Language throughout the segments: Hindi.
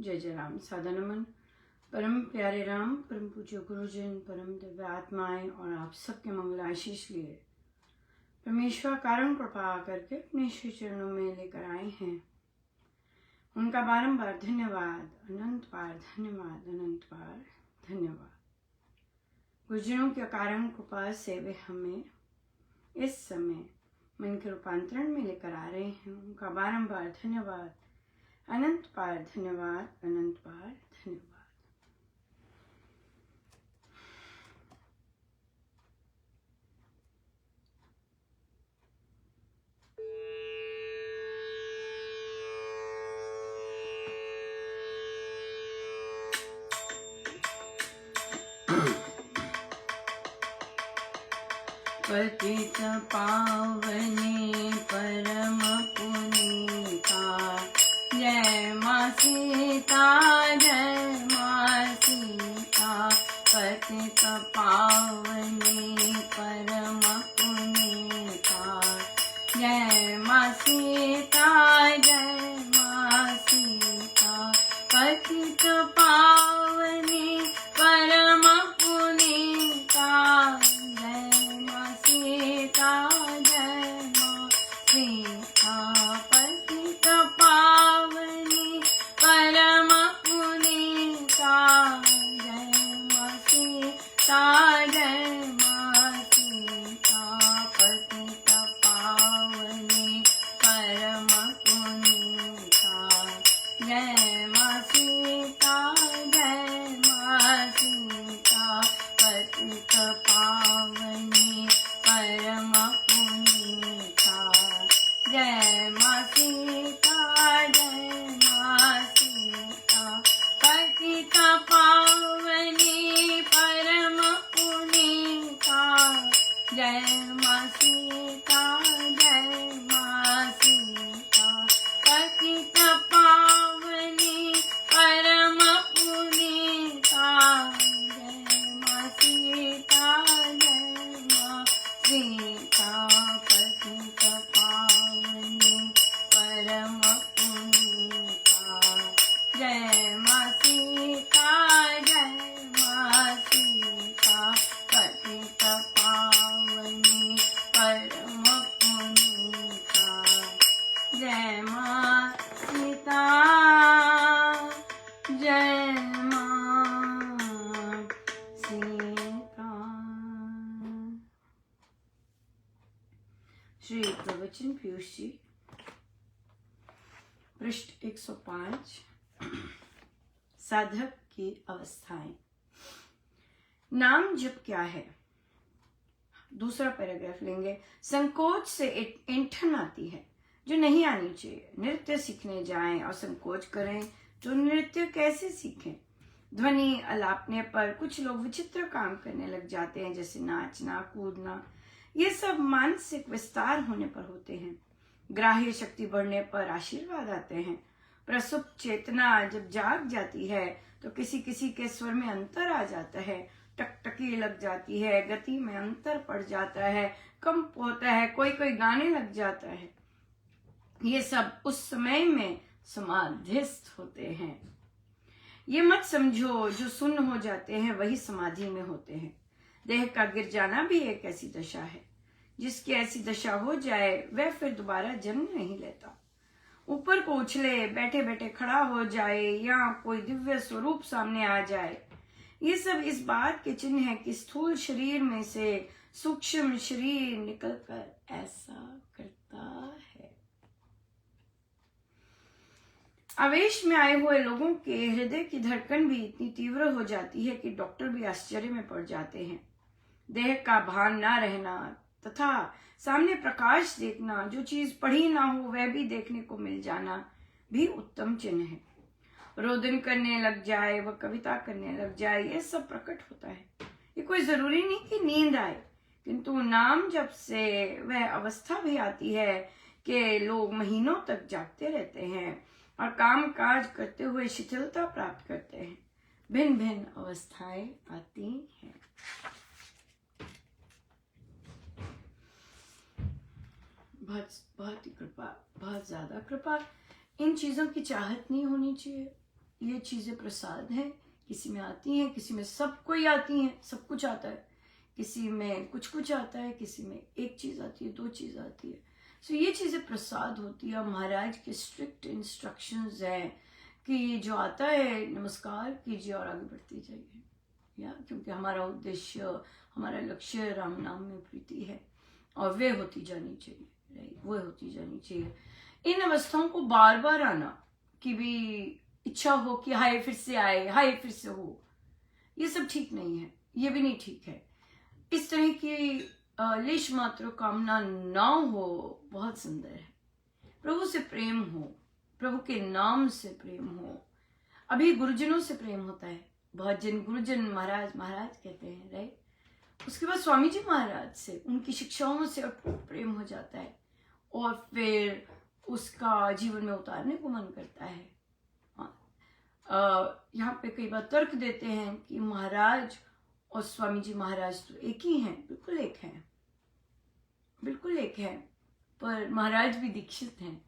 जय जय राम। सादा नमन। परम प्यारे राम, परम पूज्य गुरुजन, परम दिव्य आत्माएं और आप सबके मंगल आशीष लिए परमेश्वर कारण कृपा करके अपने श्री चरणों में लेकर आए हैं। उनका बारंबार धन्यवाद, अनंत बार धन्यवाद, अनंत बार धन्यवाद। गुरुजनों के कारण कृपा से वे हमें इस समय मन के रूपांतरण में लेकर आ रहे हैं। उनका बारंबार धन्यवाद, अनंत बार धन्यवाद, अनंत बार धन्यवाद। पतित पावनी परम पुनीता, जय माँ सीता, जय माँ सीता। पतित पावनी परम पुनीता, जय माँ सीता, जय माँ सीता। पतित पावनी परम पुनीता, जय माँ सीता, जय माँ सीता। पतित पावनी परम पुनीता, जय माँ सीता, जय माँ सीता। पतित पावनी परम पुनीता, जय माँ सीता, जय माँ सीता। पतित पावनी परम पुनीता, जय माँ सीता, जय माँ सीता। पतित पावनी परम पुनीता, जय माँ सीता, जय माँ सीता। पतित पावनी परम पुनीता, जय माँ सीता, जय माँ सीता। पतित पावनी परम पुनीता, जय माँ सीता, जय माँ सीता। पतित पावनी परम पुनीता, जय माँ सीता, जय माँ सीता। श्री प्रवचन पीयूष जी, पृष्ठ 105, साधक की अवस्थाएं। नाम जप क्या है? दूसरा पैराग्राफ लेंगे। संकोच से ऐंठन आती है जो नहीं आनी चाहिए। नृत्य सीखने जाएं और संकोच करें तो नृत्य कैसे सीखें? ध्वनि अलापने पर कुछ लोग विचित्र काम करने लग जाते हैं, जैसे नाचना, कूदना। ये सब मानसिक विस्तार होने पर होते हैं। ग्राह्य शक्ति बढ़ने पर आशीर्वाद आते हैं। प्रसुप्त चेतना जब जाग जाती है तो किसी किसी के स्वर में अंतर आ जाता है, टकटकी लग जाती है, गति में अंतर पड़ जाता है, कंप होता है, कोई कोई गाने लग जाता है। ये सब उस समय में समाधिस्थ होते हैं। ये मत समझो जो सुन्न हो जाते हैं वही समाधि में होते हैं। देह का गिर जाना भी एक ऐसी दशा है। जिसकी ऐसी दशा हो जाए वह फिर दोबारा जन्म नहीं लेता। ऊपर को उछले, बैठे बैठे खड़ा हो जाए या कोई दिव्य स्वरूप सामने आ जाए, ये सब इस बात के चिन्ह है कि स्थूल शरीर में से सूक्ष्म शरीर निकलकर ऐसा करता है। आवेश में आए हुए लोगों के हृदय की धड़कन भी इतनी तीव्र हो जाती है कि डॉक्टर भी आश्चर्य में पड़ जाते हैं। देह का भान ना रहना तथा सामने प्रकाश देखना, जो चीज पढ़ी ना हो वह भी देखने को मिल जाना भी उत्तम चिन्ह है। रोदन करने लग जाए, वह कविता करने लग जाए, यह सब प्रकट होता है। ये कोई जरूरी नहीं कि नींद आए, किंतु नाम जप से वह अवस्था भी आती है कि लोग महीनों तक जागते रहते हैं और काम काज करते हुए शिथिलता प्राप्त करते हैं। भिन्न भिन्न अवस्थाएं आती हैं। बहुत ही कृपा, बहुत ज्यादा कृपा। इन चीजों की चाहत नहीं होनी चाहिए। ये चीज़ें प्रसाद हैं, किसी में आती हैं, किसी में सब कोई आती हैं, सब कुछ आता है, किसी में कुछ कुछ आता है, किसी में एक चीज़ आती है, 2 चीज़ आती है। सो ये चीज़ें प्रसाद होती है। महाराज के स्ट्रिक्ट इंस्ट्रक्शंस हैं कि ये जो आता है नमस्कार कीजिए और आगे बढ़ते जाइए, या क्योंकि हमारा उद्देश्य, हमारा लक्ष्य राम नाम में प्रीति है और वे होती जानी चाहिए, राइट, वो होती जानी चाहिए। इन अवस्थाओं को बार बार आना कि भी इच्छा हो कि हाय फिर से आए, हाय फिर से हो, ये सब ठीक नहीं है, ये भी नहीं ठीक है। इस तरह की लेश मात्र कामना ना हो बहुत सुंदर है। प्रभु से प्रेम हो, प्रभु के नाम से प्रेम हो। अभी गुरुजनों से प्रेम होता है, बहुत जन गुरुजन महाराज महाराज कहते हैं, राइट। उसके बाद स्वामी जी महाराज से, उनकी शिक्षाओं से अटूट प्रेम हो जाता है और फिर उसका जीवन में उतारने को मन करता है। यहाँ पे कई बार तर्क देते हैं कि महाराज और स्वामी जी महाराज तो एक ही हैं, बिल्कुल एक हैं, बिल्कुल एक है, पर महाराज भी दीक्षित हैं,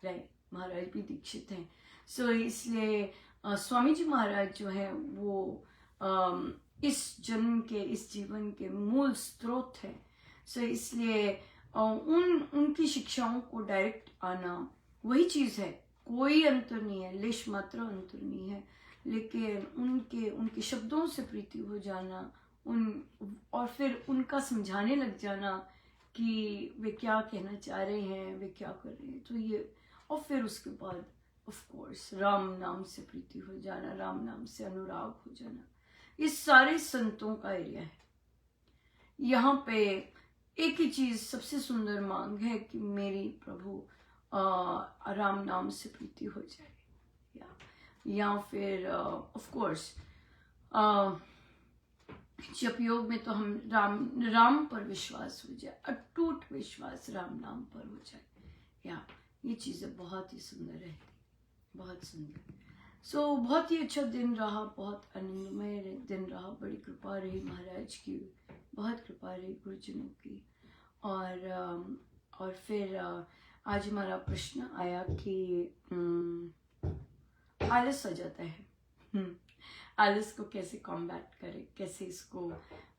राइट, महाराज भी दीक्षित हैं। सो इसलिए स्वामी जी महाराज जो है वो इस जन्म के, इस जीवन के मूल स्रोत है। सो इसलिए उनकी शिक्षाओं को डायरेक्ट आना वही चीज़ है, कोई अंतर नहीं है, लेश मात्र अंतर नहीं है, लेकिन उनके शब्दों से प्रीति हो जाना, और फिर उनका समझाने लग जाना कि वे क्या कहना चाह रहे हैं, वे क्या कर रहे हैं, तो ये, और फिर उसके बाद ऑफ कोर्स राम नाम से प्रीति हो जाना, राम नाम से अनुराग हो जाना, ये सारे संतों का एरिया है। यहाँ पे एक ही चीज सबसे सुंदर मांग है कि मेरी प्रभु राम नाम से प्रीति हो जाए, या फिर ऑफ कोर्स जप योग में तो हम राम पर विश्वास हो जाए, अटूट विश्वास राम नाम पर हो जाए, या ये चीजें बहुत ही सुंदर है, बहुत सुंदर। सो बहुत ही अच्छा दिन रहा, बहुत आनंदमय दिन रहा, बड़ी कृपा रही महाराज की, बहुत कृपा रही गुरुजनों की। और फिर आज हमारा प्रश्न आया कि आलस आ जाता है, आलस को कैसे कॉम्बैट करें, कैसे इसको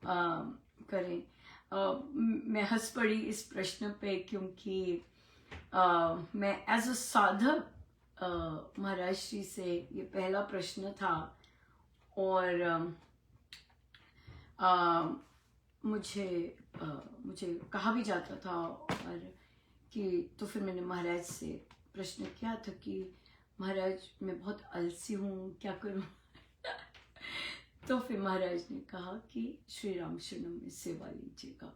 करें। मैं हंस पड़ी इस प्रश्न पे, क्योंकि मैं एज अ साधक महाराज श्री से ये पहला प्रश्न था, और मुझे कहा भी जाता था, और कि तो फिर मैंने महाराज से प्रश्न किया था कि महाराज मैं बहुत आलसी हूँ, क्या करूँ। तो फिर महाराज ने कहा कि श्री राम शरणम में सेवा लीजिएगा,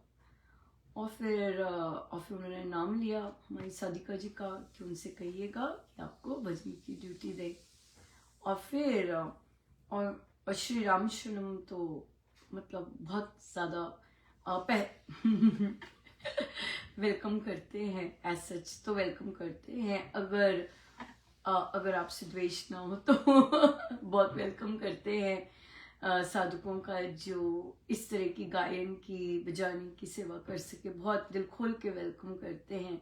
और फिर उन्होंने नाम लिया हमारी साधिका जी का कि उनसे कहिएगा कि आपको भजन की ड्यूटी दे, और फिर और श्री राम शरणम तो मतलब बहुत ज़्यादा वेलकम करते हैं, एज सच तो वेलकम करते हैं, अगर आपसे द्वेष ना हो तो बहुत वेलकम करते हैं साधुकों का जो इस तरह की गायन की, बजाने की सेवा कर सके, बहुत दिल खोल के वेलकम करते हैं।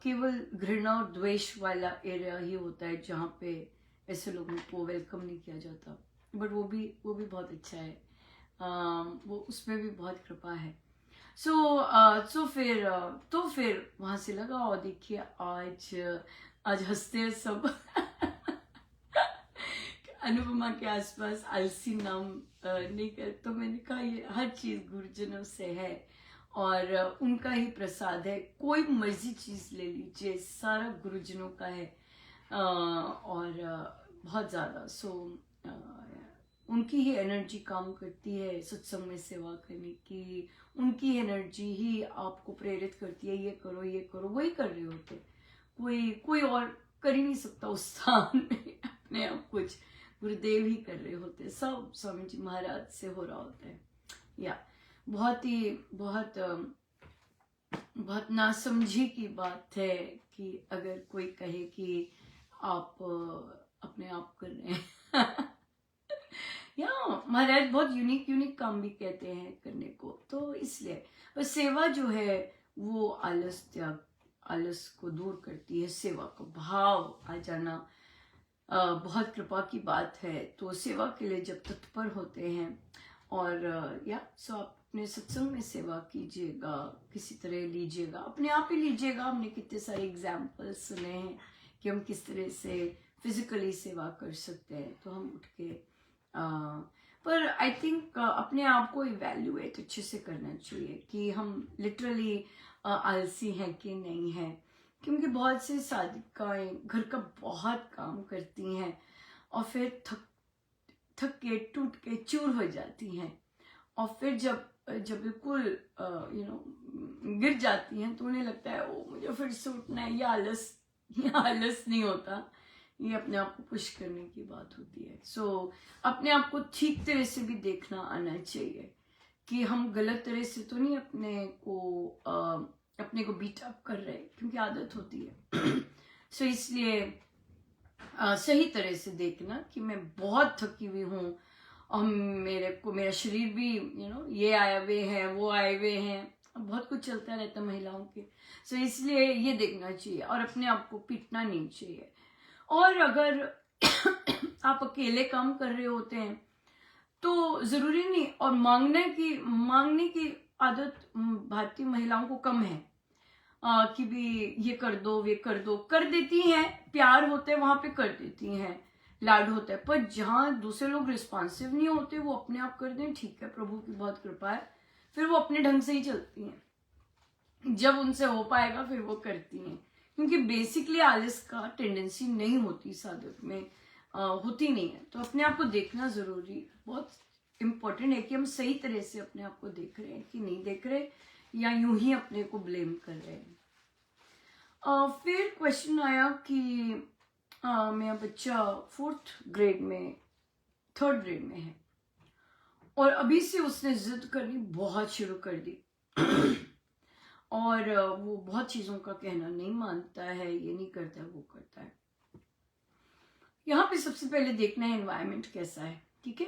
केवल घृणा और द्वेष वाला एरिया ही होता है जहाँ पे ऐसे लोगों को वेलकम नहीं किया जाता, बट वो भी बहुत अच्छा है, वो उसमें भी बहुत कृपा है। सो फिर वहां से लगा, और देखिए आज हंसते हैं सब अनुपमा के आसपास आलसी नाम नहीं कर, तो मैंने कहा ये हर चीज गुरुजनों से है और उनका ही प्रसाद है, कोई मर्जी चीज ले लीजिए, सारा गुरुजनों का है, और बहुत ज्यादा उनकी ही एनर्जी काम करती है सत्संग में सेवा करने की, उनकी एनर्जी ही आपको प्रेरित करती है, ये करो, वही कर रहे होते, कोई और कर ही नहीं सकता उस स्थान में अपने आप, कुछ गुरुदेव ही कर रहे होते, सब स्वामी जी महाराज से हो रहा होता है। या बहुत नासमझी की बात है कि अगर कोई कहे कि आप अपने आप कर रहे हैं या महाराज बहुत यूनिक काम भी कहते हैं करने को, तो इसलिए पर सेवा जो है वो आलस को दूर करती है, सेवा का भाव आ जाना, बहुत कृपा की बात है। तो सेवा के लिए जब तत्पर होते हैं और सो आप अपने सत्संग में सेवा कीजिएगा, किसी तरह लीजिएगा, अपने आप ही लीजिएगा। हमने कितने सारे एग्जाम्पल्स सुने हैं कि हम किस तरह से फिजिकली सेवा कर सकते हैं। तो हम उठ के पर आई थिंक अपने आप को इवैल्यूएट अच्छे से करना चाहिए कि हम लिटरली आलसी हैं कि नहीं है, क्योंकि बहुत से साधिकाएं घर का बहुत काम करती हैं और फिर थक के टूट के चूर हो जाती हैं, और फिर जब बिल्कुल गिर जाती हैं तो उन्हें लगता है ओ मुझे फिर से उठना है। ये आलस नहीं होता, ये अपने आप को पुश करने की बात होती है। सो अपने आप को ठीक तरह से भी देखना आना चाहिए कि हम गलत तरह से तो नहीं अपने को बीट अप कर रहे, क्योंकि आदत होती है। सो इसलिए सही तरह से देखना कि मैं बहुत थकी हुई हूँ और मेरा शरीर भी ये आए हुए हैं, वो आए हुए हैं, बहुत कुछ चलता रहता है महिलाओं के। सो इसलिए ये देखना चाहिए और अपने आप को पीटना नहीं चाहिए। और अगर आप अकेले काम कर रहे होते हैं तो जरूरी नहीं, और मांगने की आदत भारतीय महिलाओं को कम है कि भी ये कर दो वे कर देती हैं, प्यार होता है वहां पे कर देती हैं, लाड होता है। पर जहां दूसरे लोग रिस्पॉन्सिव नहीं होते वो अपने आप कर दें, ठीक है, प्रभु की बहुत कृपा है, फिर वो अपने ढंग से ही चलती हैं। जब उनसे हो पाएगा फिर वो करती हैं, क्योंकि बेसिकली आलस का टेंडेंसी नहीं होती, साधक में होती नहीं है। तो अपने आप को देखना जरूरी, बहुत इम्पोर्टेंट है कि हम सही तरह से अपने आप को देख रहे हैं कि नहीं देख रहे, या यूं ही अपने को ब्लेम कर रहे हैं। फिर क्वेश्चन आया कि मेरा बच्चा 4th ग्रेड में 3rd ग्रेड में है और अभी से उसने जिद करनी बहुत शुरू कर दी और वो बहुत चीजों का कहना नहीं मानता है, ये नहीं करता है, वो करता है। यहाँ पे सबसे पहले देखना है एनवायरनमेंट कैसा है, ठीक है।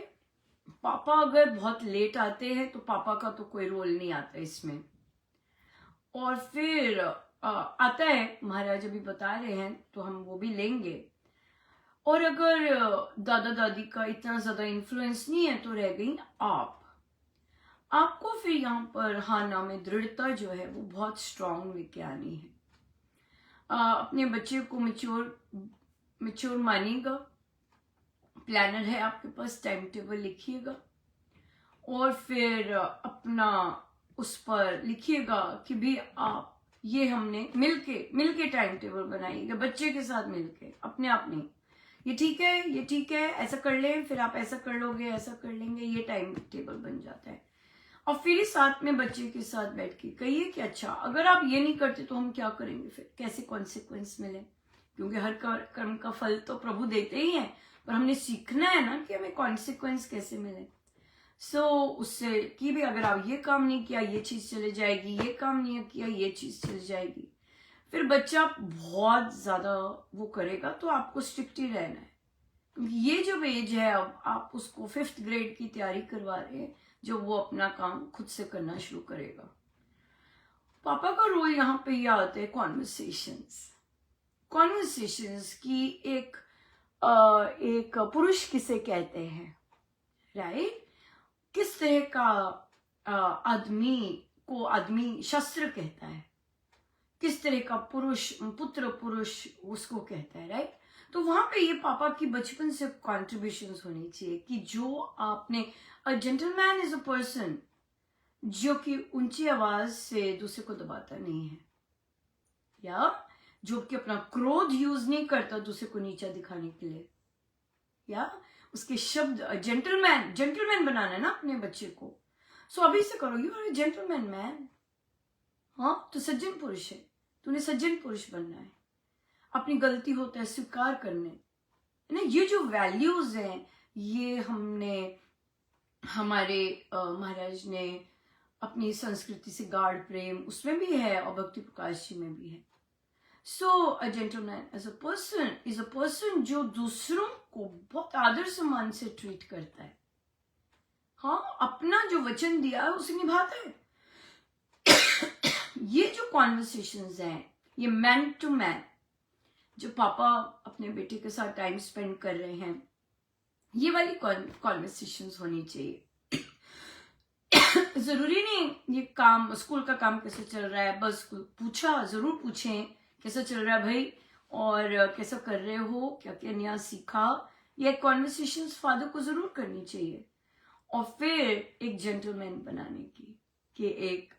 पापा अगर बहुत लेट आते हैं तो पापा का तो कोई रोल नहीं आता इसमें, और फिर आता है महाराज अभी बता रहे हैं तो हम वो भी लेंगे। और अगर दादा दादी का इतना ज्यादा इन्फ्लुएंस नहीं है तो रह गई आपको फिर यहाँ पर हाँ ना में दृढ़ता जो है वो बहुत स्ट्रांग लेके आनी है। अपने बच्चे को मेच्योर मानिएगा, प्लानर है आपके पास, टाइम टेबल लिखिएगा और फिर अपना उस पर लिखिएगा कि भी आप ये हमने मिलके टाइम टेबल बनाइएगा, बच्चे के साथ मिलके, अपने आप नहीं। ये ठीक है, ऐसा कर लें, फिर आप ऐसा कर लोगे, ऐसा कर लेंगे, ये टाइम टेबल बन जाता है। और फिर साथ में बच्चे के साथ बैठ के कहिए कि अच्छा अगर आप ये नहीं करते तो हम क्या करेंगे, फिर कैसे कॉन्सिक्वेंस मिले, क्योंकि हर कर्म का फल तो प्रभु देते ही हैं, पर हमने सीखना है ना कि हमें कॉन्सिक्वेंस कैसे मिले। सो उससे कि भी अगर आप ये काम नहीं किया ये चीज चले जाएगी, ये काम नहीं किया ये चीज चली जाएगी। फिर बच्चा बहुत ज्यादा वो करेगा तो आपको स्ट्रिक्ट ही रहना है, क्योंकि ये जो एज है अब आप उसको 5th ग्रेड की तैयारी करवा रहे हैं, जो वो अपना काम खुद से करना शुरू करेगा। पापा का रोल यहाँ पे यह आता है कॉन्वर्सेशंस की एक पुरुष किसे कहते हैं, राइट? किस तरह का आदमी को आदमी शस्त्र कहता है, किस तरह का पुत्र पुरुष उसको कहता है, राइट? तो वहां पे ये पापा की बचपन से कॉन्ट्रीब्यूशंस होनी चाहिए कि जो आपने a gentleman is a person जो कि ऊंची आवाज से दूसरे को दबाता नहीं है, या जो कि अपना क्रोध यूज नहीं करता दूसरे को नीचा दिखाने के लिए, या उसके शब्द जेंटलमैन बनाना है ना अपने बच्चे को। सो अभी से करो, you are a gentleman man, हाँ तो सज्जन पुरुष है, तूने सज्जन पुरुष बनना है, अपनी गलती होता है स्वीकार करने ना। ये जो वैल्यूज हैं ये हमने हमारे महाराज ने अपनी संस्कृति से गाढ़ प्रेम उसमें भी है और भक्ति प्रकाश जी में भी है। So a gentleman as a person is a person जो दूसरों को बहुत आदर सम्मान से ट्रीट करता है, हाँ अपना जो वचन दिया है उसे निभाता है। ये जो कॉन्वर्सेशंस हैं ये मैन टू मैन, जो पापा अपने बेटे के साथ टाइम स्पेंड कर रहे हैं, ये वाली कॉन्वर्सेशंस होनी चाहिए। जरूरी नहीं ये काम, स्कूल का काम कैसे चल रहा है, बस पूछा, जरूर पूछें कैसा चल रहा है भाई, और कैसा कर रहे हो, क्या क्या नया सीखा। ये कॉन्वर्सेशंस फादर को जरूर करनी चाहिए। और फिर एक जेंटलमैन बनाने की, कि एक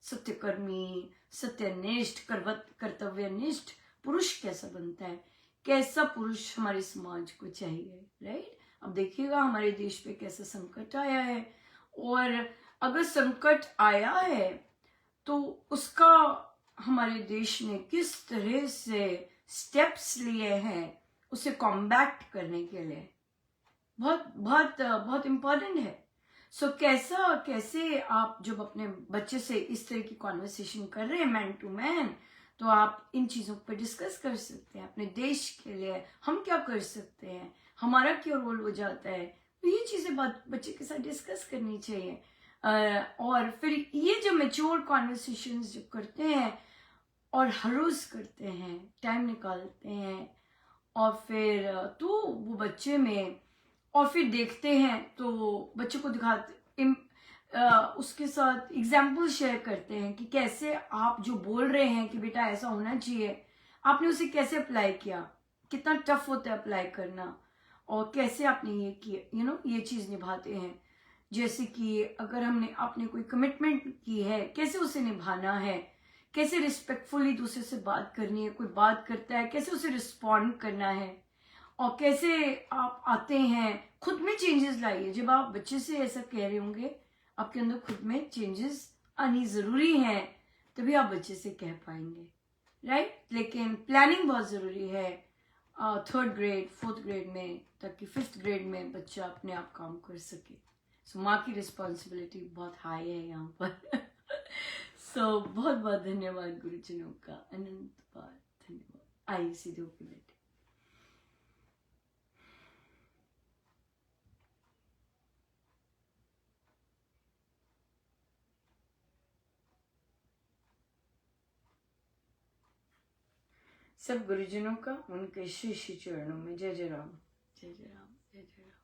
सत्यकर्मी, सत्यनिष्ठ, कर्तव्यनिष्ठ पुरुष कैसा बनता है, कैसा पुरुष हमारे समाज को चाहिए, राइट। अब देखिएगा हमारे देश पे कैसा संकट आया है, और अगर संकट आया है तो उसका हमारे देश ने किस तरह से स्टेप्स लिए हैं उसे कॉम्बैट करने के लिए, बहुत बहुत बहुत इम्पोर्टेंट है। सो कैसे आप जब अपने बच्चे से इस तरह की कॉन्वर्सेशन कर रहे हैं मैन टू मैन, तो आप इन चीजों पर डिस्कस कर सकते हैं। अपने देश के लिए हम क्या कर सकते हैं, हमारा क्या रोल हो जाता है, तो ये चीजें बच्चे के साथ डिस्कस करनी चाहिए। और फिर ये जो मैच्योर कॉन्वर्सेशंस जब करते हैं और हर रोज करते हैं, टाइम निकालते हैं, और फिर तो वो बच्चे में, और फिर देखते हैं तो बच्चों को दिखाते, उसके साथ एग्जाम्पल शेयर करते हैं कि कैसे आप जो बोल रहे हैं कि बेटा ऐसा होना चाहिए, आपने उसे कैसे अप्लाई किया, कितना टफ होता है अप्लाई करना, और कैसे आपने ये किया, ये चीज निभाते हैं। जैसे कि अगर आपने कोई कमिटमेंट की है, कैसे उसे निभाना है, कैसे रिस्पेक्टफुली दूसरे से बात करनी है, कोई बात करता है कैसे उसे रिस्पॉन्ड करना है, और कैसे आप आते हैं, खुद में चेंजेस लाइए। जब आप बच्चे से ऐसा कह रहे होंगे, आपके अंदर खुद में चेंजेस आनी जरूरी है, तभी आप बच्चे से कह पाएंगे, राइट। लेकिन प्लानिंग बहुत जरूरी है 3rd ग्रेड 4th ग्रेड में, ताकि 5th ग्रेड में बच्चा अपने आप काम कर सके। सो माँ की रिस्पॉन्सिबिलिटी बहुत हाई है यहाँ पर। सो बहुत बहुत धन्यवाद गुरुजनों का, अनंत बार धन्यवाद। आइए सीधे होके बैठे। सब गुरुजनों का उनके श्री श्री चरणों में जय जय राम, जय जय राम, जय जय राम।